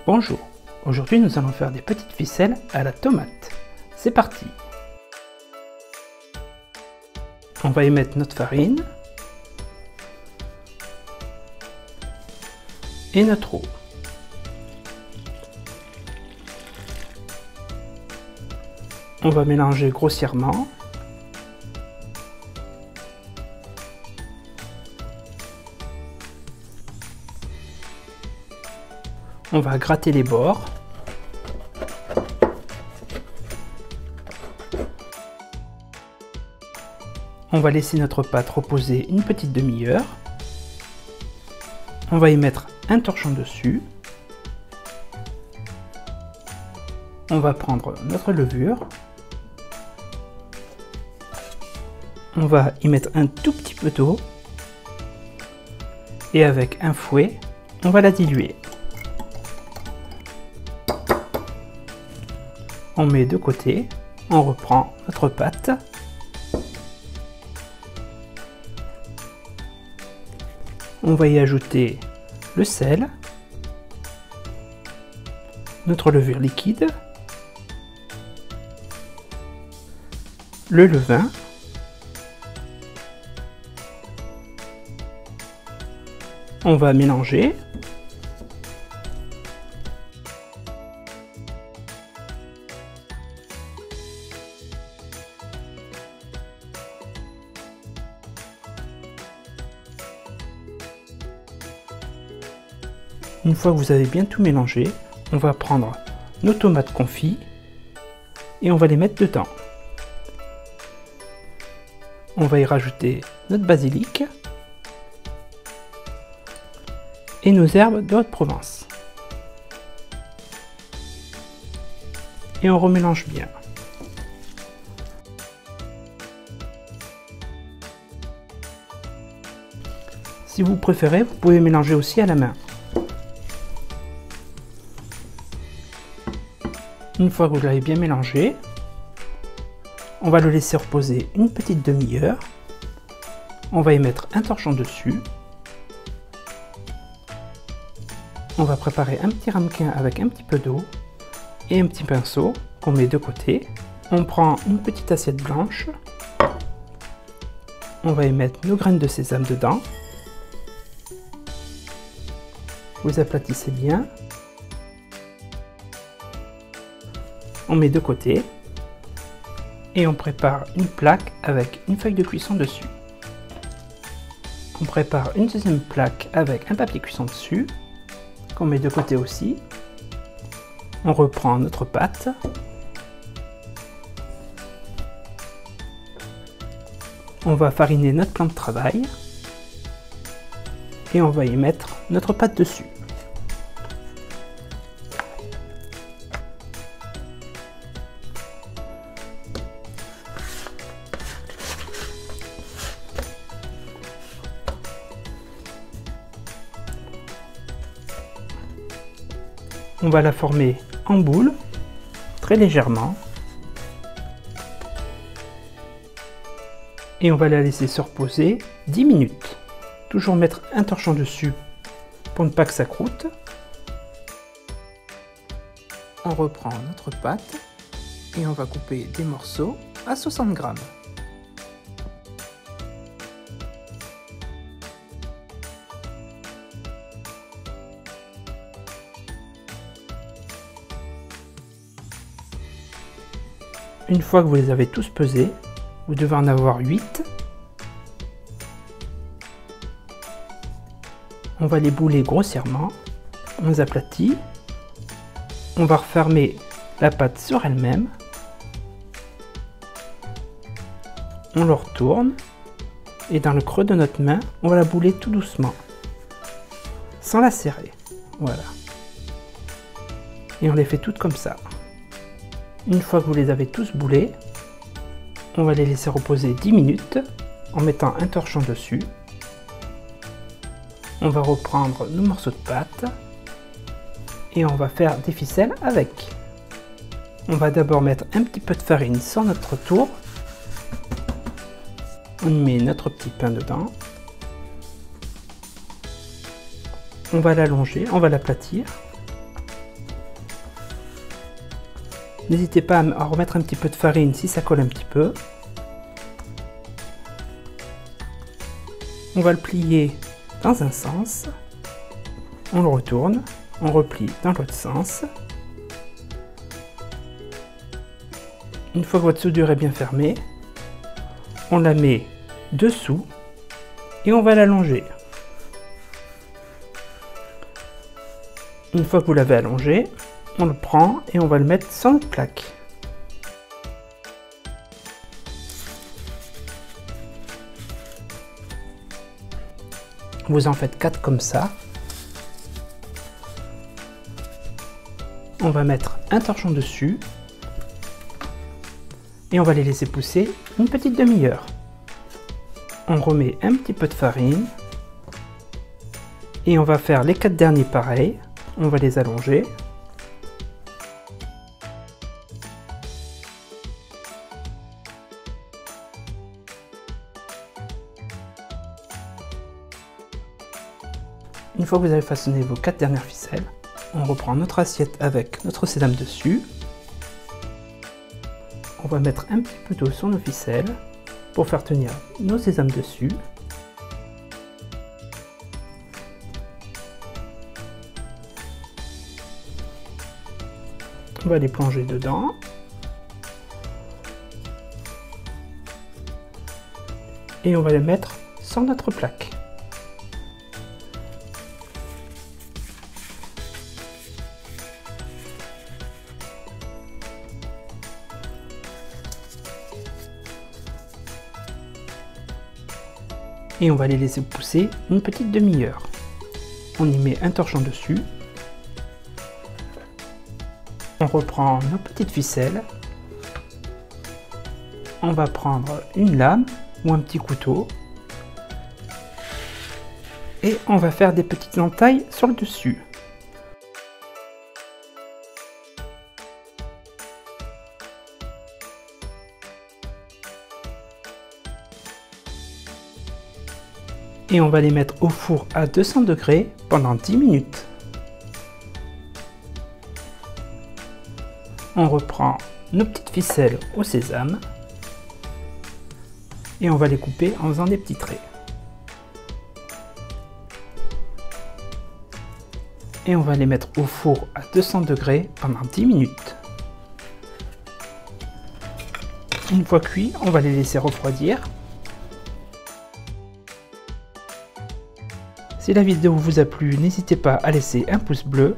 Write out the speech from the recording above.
Bonjour, aujourd'hui nous allons faire des petites ficelles à la tomate. C'est parti! On va y mettre notre farine et notre eau. On va mélanger grossièrement. On va gratter les bords. On va laisser notre pâte reposer une petite demi-heure. On va y mettre un torchon dessus. On va prendre notre levure. On va y mettre un tout petit peu d'eau. Et avec un fouet, on va la diluer. On met de côté, on reprend notre pâte. On va y ajouter le sel, notre levure liquide, le levain, on va mélanger. Une fois que vous avez bien tout mélangé, on va prendre nos tomates confites et on va les mettre dedans. On va y rajouter notre basilic et nos herbes de Haute-Provence. Et on remélange bien. Si vous préférez, vous pouvez mélanger aussi à la main. Une fois que vous l'avez bien mélangé, on va le laisser reposer une petite demi-heure. On va y mettre un torchon dessus. On va préparer un petit ramequin avec un petit peu d'eau et un petit pinceau qu'on met de côté. On prend une petite assiette blanche. On va y mettre nos graines de sésame dedans. Vous aplatissez bien. On met de côté et on prépare une plaque avec une feuille de cuisson dessus. On prépare une deuxième plaque avec un papier cuisson dessus qu'on met de côté aussi. On reprend notre pâte. On va fariner notre plan de travail et on va y mettre notre pâte dessus. On va la former en boule, très légèrement. Et on va la laisser se reposer 10 minutes. Toujours mettre un torchon dessus pour ne pas que ça croûte. On reprend notre pâte et on va couper des morceaux à 60 grammes. Une fois que vous les avez tous pesés, vous devez en avoir 8. On va les bouler grossièrement, on les aplatit, on va refermer la pâte sur elle-même, on le retourne et dans le creux de notre main, on va la bouler tout doucement, sans la serrer. Voilà. Et on les fait toutes comme ça. Une fois que vous les avez tous boulés, on va les laisser reposer 10 minutes en mettant un torchon dessus. On va reprendre nos morceaux de pâte et on va faire des ficelles avec. On va d'abord mettre un petit peu de farine sur notre tour. On met notre petit pain dedans. On va l'allonger, on va l'aplatir. N'hésitez pas à remettre un petit peu de farine si ça colle un petit peu. On va le plier dans un sens. On le retourne. On replie dans l'autre sens. Une fois que votre soudure est bien fermée, on la met dessous et on va l'allonger. Une fois que vous l'avez allongé, on le prend et on va le mettre sur notre plaque. Vous en faites 4 comme ça. On va mettre un torchon dessus et on va les laisser pousser une petite demi-heure. On remet un petit peu de farine et on va faire les 4 derniers pareils. On va les allonger. Une fois que vous avez façonné vos 4 dernières ficelles, on reprend notre assiette avec notre sésame dessus. On va mettre un petit peu d'eau sur nos ficelles pour faire tenir nos sésames dessus. On va les plonger dedans. Et on va les mettre sur notre plaque. Et on va les laisser pousser une petite demi-heure. On y met un torchon dessus. On reprend nos petites ficelles. On va prendre une lame ou un petit couteau. Et on va faire des petites entailles sur le dessus. Et on va les mettre au four à 200 degrés pendant 10 minutes. On reprend nos petites ficelles au sésame et on va les couper en faisant des petits traits. Et on va les mettre au four à 200 degrés pendant 10 minutes. Une fois cuits, on va les laisser refroidir. Si la vidéo vous a plu, n'hésitez pas à laisser un pouce bleu